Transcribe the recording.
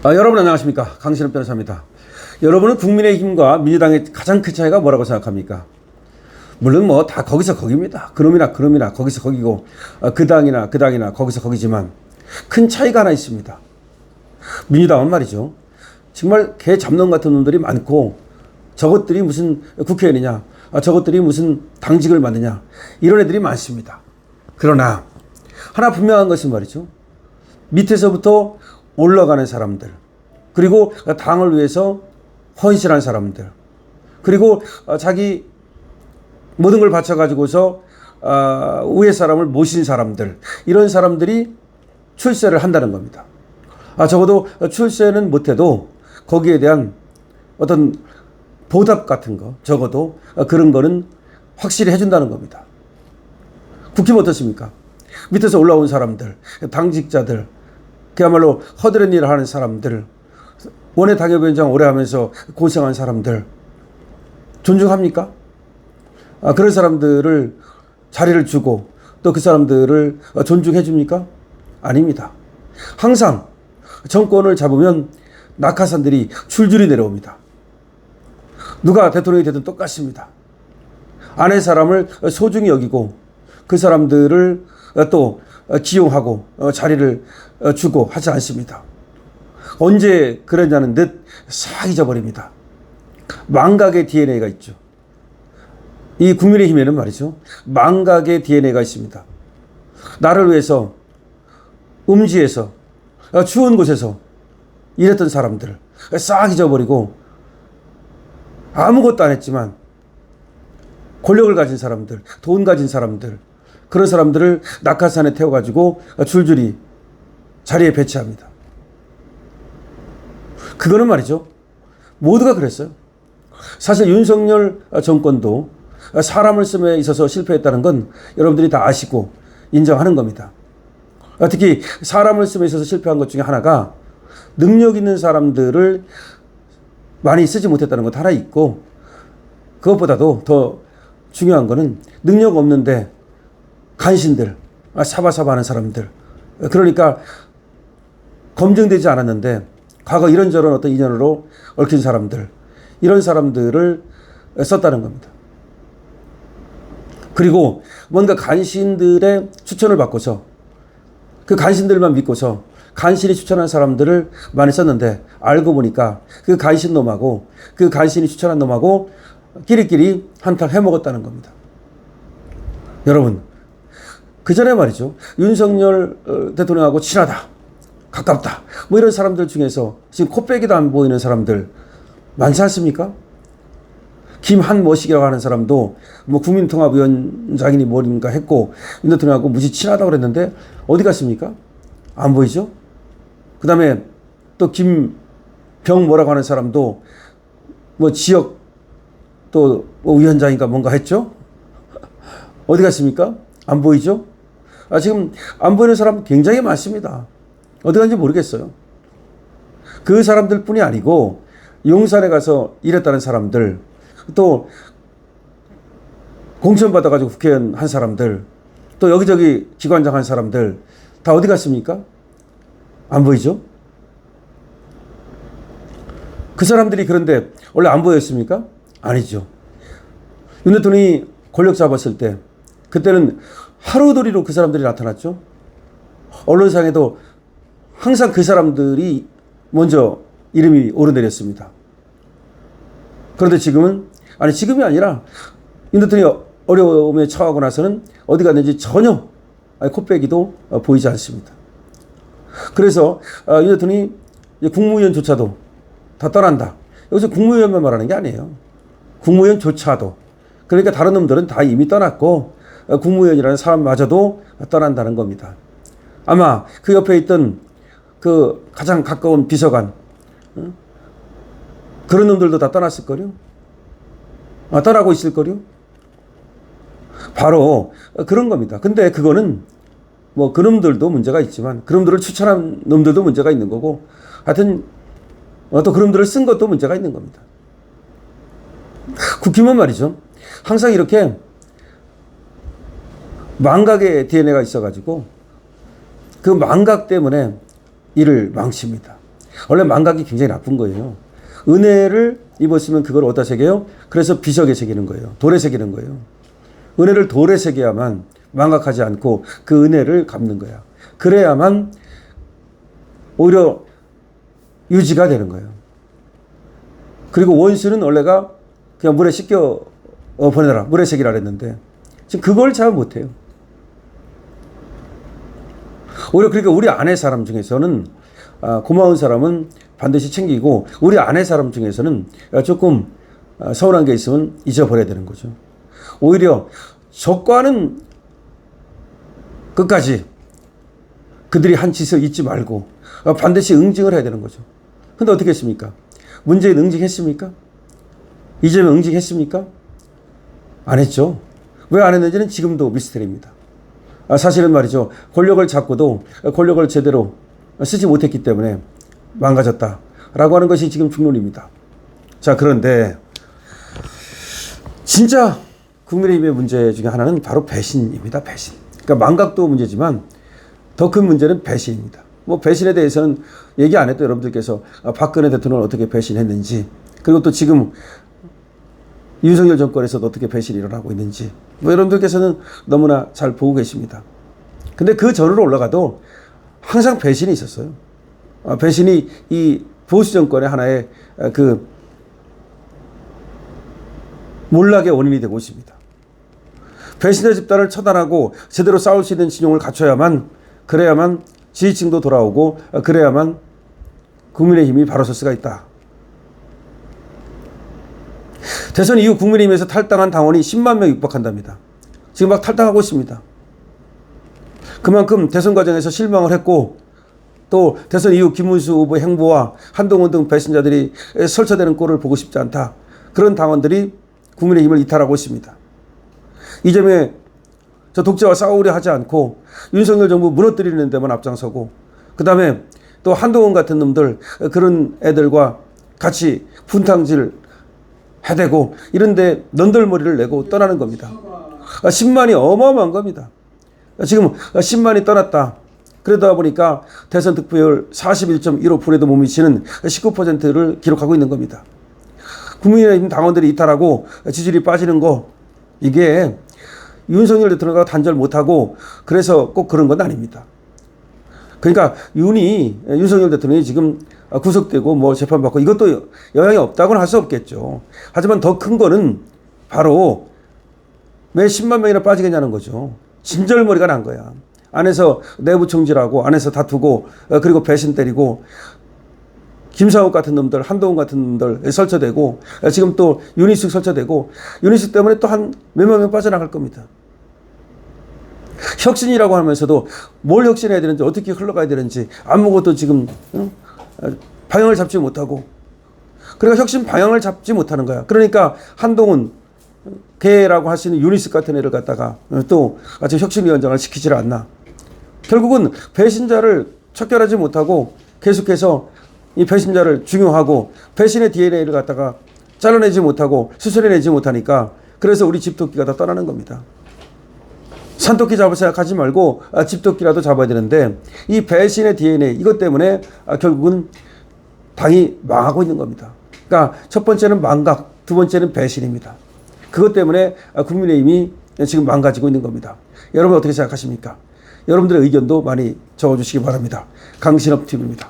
여러분 안녕하십니까? 강신업 변호사입니다. 여러분은 국민의힘과 민주당의 가장 큰 차이가 뭐라고 생각합니까? 물론 뭐 다 거기서 거기입니다. 그놈이나 거기서 거기고 그 당이나 거기서 거기지만 큰 차이가 하나 있습니다. 민주당은 말이죠. 정말 개 잡놈 같은 놈들이 많고 저것들이 무슨 국회의원이냐, 저것들이 무슨 당직을 맡느냐, 이런 애들이 많습니다. 그러나 하나 분명한 것은 말이죠. 밑에서부터 올라가는 사람들, 그리고 당을 위해서 헌신한 사람들, 그리고 자기 모든 걸 바쳐가지고서 위에 사람을 모신 사람들, 이런 사람들이 출세를 한다는 겁니다. 적어도 출세는 못해도 거기에 대한 어떤 보답 같은 거, 적어도 그런 거는 확실히 해준다는 겁니다. 국힘 어떻습니까? 밑에서 올라온 사람들, 당직자들, 그야말로 허드렛 일을 하는 사람들, 원외 당협위원장 오래 하면서 고생한 사람들 존중합니까? 그런 사람들을 자리를 주고 또 그 사람들을 존중해 줍니까? 아닙니다. 항상 정권을 잡으면 낙하산들이 줄줄이 내려옵니다. 누가 대통령이 되든 똑같습니다. 아내 사람을 소중히 여기고 그 사람들을 또 기용하고 자리를 주고 하지 않습니다. 언제 그러냐는 듯 싹 잊어버립니다. 망각의 DNA가 있죠. 이 국민의힘에는 말이죠. 망각의 DNA가 있습니다. 나를 위해서 음지에서 추운 곳에서 일했던 사람들 싹 잊어버리고 아무것도 안 했지만 권력을 가진 사람들, 돈 가진 사람들, 그런 사람들을 낙하산에 태워가지고 줄줄이 자리에 배치합니다. 그거는 말이죠. 모두가 그랬어요. 사실 윤석열 정권도 사람을 씀에 있어서 실패했다는 건 여러분들이 다 아시고 인정하는 겁니다. 특히 사람을 씀에 있어서 실패한 것 중에 하나가 능력 있는 사람들을 많이 쓰지 못했다는 것 하나 있고, 그것보다도 더 중요한 거는 능력 없는데 간신들, 사바사바하는 사람들, 그러니까 검증되지 않았는데 과거 이런저런 어떤 인연으로 얽힌 사람들, 이런 사람들을 썼다는 겁니다. 그리고 뭔가 간신들의 추천을 받고서 그 간신들만 믿고서 간신이 추천한 사람들을 많이 썼는데 알고 보니까 그 간신 놈하고 그 간신이 추천한 놈하고 끼리끼리 한탕 해먹었다는 겁니다. 여러분, 그 전에 말이죠. 윤석열 대통령하고 친하다, 가깝다, 뭐 이런 사람들 중에서 지금 코빼기도 안 보이는 사람들 많지 않습니까? 김한머식이라고 하는 사람도 뭐 국민통합위원장이니 뭐인가 했고 윤 대통령하고 무지 친하다고 그랬는데 어디 갔습니까? 안 보이죠? 그 다음에 또 김병 뭐라고 하는 사람도 뭐 지역 또 뭐 위원장인가 뭔가 했죠? 어디 갔습니까? 안 보이죠? 지금 안 보이는 사람 굉장히 많습니다. 어디 갔는지 모르겠어요. 그 사람들 뿐이 아니고 용산에 가서 일했다는 사람들, 또 공천 받아가지고 국회의원 한 사람들, 또 여기저기 기관장 한 사람들 다 어디 갔습니까? 안 보이죠? 그 사람들이 그런데 원래 안 보였습니까? 아니죠. 윤 대통령이 권력 잡았을 때 그때는 하루도리로 그 사람들이 나타났죠. 언론상에도 항상 그 사람들이 먼저 이름이 오르내렸습니다. 그런데 지금은, 아니 지금이 아니라 윤 대통령이 어려움에 처하고 나서는 어디 갔는지 전혀 코빼기도 보이지 않습니다. 그래서 윤 대통령이 국무위원조차도 다 떠난다. 여기서 국무위원만 말하는 게 아니에요. 국무위원조차도. 그러니까 다른 놈들은 다 이미 떠났고 국무위원이라는 사람마저도 떠난다는 겁니다. 아마 그 옆에 있던 그 가장 가까운 비서관, 그런 놈들도 다 떠났을 거요. 떠나고 있을 거요. 바로 그런 겁니다. 근데 그거는 뭐 그놈들도 문제가 있지만 그놈들을 추천한 놈들도 문제가 있는 거고, 하여튼 또 그놈들을 쓴 것도 문제가 있는 겁니다. 국힘은 말이죠. 항상 이렇게 망각의 DNA가 있어가지고 그 망각 때문에 일을 망칩니다. 원래 망각이 굉장히 나쁜 거예요. 은혜를 입었으면 그걸 어디다 새겨요? 그래서 비석에 새기는 거예요. 돌에 새기는 거예요. 은혜를 돌에 새겨야만 망각하지 않고 그 은혜를 갚는 거야. 그래야만 오히려 유지가 되는 거예요. 그리고 원수는 원래가 그냥 물에 씻겨 보내라. 물에 새기라 그랬는데 지금 그걸 잘 못해요. 오히려 그러니까 우리 안의 사람 중에서는 고마운 사람은 반드시 챙기고 우리 안의 사람 중에서는 조금 서운한 게 있으면 잊어버려야 되는 거죠. 오히려 적과는 끝까지 그들이 한 짓을 잊지 말고 반드시 응징을 해야 되는 거죠. 근데 어떻게 했습니까? 문재인 응징했습니까? 이재명 응징했습니까? 안 했죠. 왜 안 했는지는 지금도 미스터리입니다. 사실은 말이죠. 권력을 잡고도 권력을 제대로 쓰지 못했기 때문에 망가졌다라고 하는 것이 지금 중론입니다. 자, 그런데 진짜 국민의힘의 문제 중에 하나는 바로 배신입니다. 배신. 그러니까 망각도 문제지만 더 큰 문제는 배신입니다. 뭐 배신에 대해서는 얘기 안 해도 여러분들께서 박근혜 대통령을 어떻게 배신했는지, 그리고 또 지금 윤석열 정권에서도 어떻게 배신이 일어나고 있는지 뭐 여러분들께서는 너무나 잘 보고 계십니다. 근데 그 전으로 올라가도 항상 배신이 있었어요. 배신이 이 보수 정권의 하나의 그 몰락의 원인이 되고 있습니다. 배신의 집단을 처단하고 제대로 싸울 수 있는 진용을 갖춰야만, 그래야만 지지층도 돌아오고 그래야만 국민의힘이 바로 설 수가 있다. 대선 이후 국민의힘에서 탈당한 당원이 10만 명 육박한답니다. 지금 막 탈당하고 있습니다. 그만큼 대선 과정에서 실망을 했고 또 대선 이후 김문수 후보의 행보와 한동훈 등 배신자들이 설쳐되는 꼴을 보고 싶지 않다. 그런 당원들이 국민의힘을 이탈하고 있습니다. 이재명의 저 독재와 싸우려 하지 않고 윤석열 정부 무너뜨리는 데만 앞장서고, 그 다음에 또 한동훈 같은 놈들, 그런 애들과 같이 분탕질 해대고 이런데 넌덜머리를 내고 떠나는 겁니다. 10만이 어마어마한 겁니다. 지금 10만이 떠났다. 그러다 보니까 대선 득표율 41.15%에도 못 미치는 19%를 기록하고 있는 겁니다. 국민의힘 당원들이 이탈하고 지지율이 빠지는 거, 이게 윤석열 대통령과 단절 못하고 그래서 꼭 그런 건 아닙니다. 그러니까 윤석열 대통령이 지금 구속되고 뭐 재판받고 이것도 영향이 없다고는 할 수 없겠죠. 하지만 더 큰 거는 바로 왜 10만 명이나 빠지겠냐는 거죠. 진절머리가 난 거야. 안에서 내부 총질하고 안에서 다투고 그리고 배신 때리고 김상욱 같은 놈들, 한동훈 같은 놈들 설쳐대고 지금 또 윤희숙 설쳐대고, 윤희숙 때문에 또 한 몇만 명 빠져나갈 겁니다. 혁신이라고 하면서도 뭘 혁신해야 되는지, 어떻게 흘러가야 되는지 아무것도 지금 방향을 잡지 못하고, 그러니까 혁신 방향을 잡지 못하는 거야. 그러니까 한동훈 개라고 하시는 윤희숙 같은 애를 갖다가 또 아직 혁신위원장을 시키질 않나. 결국은 배신자를 척결하지 못하고 계속해서 이 배신자를 중용하고 배신의 DNA를 갖다가 잘라내지 못하고 수술해내지 못하니까 그래서 우리 집토끼가 다 떠나는 겁니다. 산토끼 잡을 생각하지 말고 집토끼라도 잡아야 되는데 이 배신의 DNA 이것 때문에 결국은 당이 망하고 있는 겁니다. 그러니까 첫 번째는 망각, 두 번째는 배신입니다. 그것 때문에 국민의힘이 지금 망가지고 있는 겁니다. 여러분 어떻게 생각하십니까? 여러분들의 의견도 많이 적어주시기 바랍니다. 강신업 TV입니다.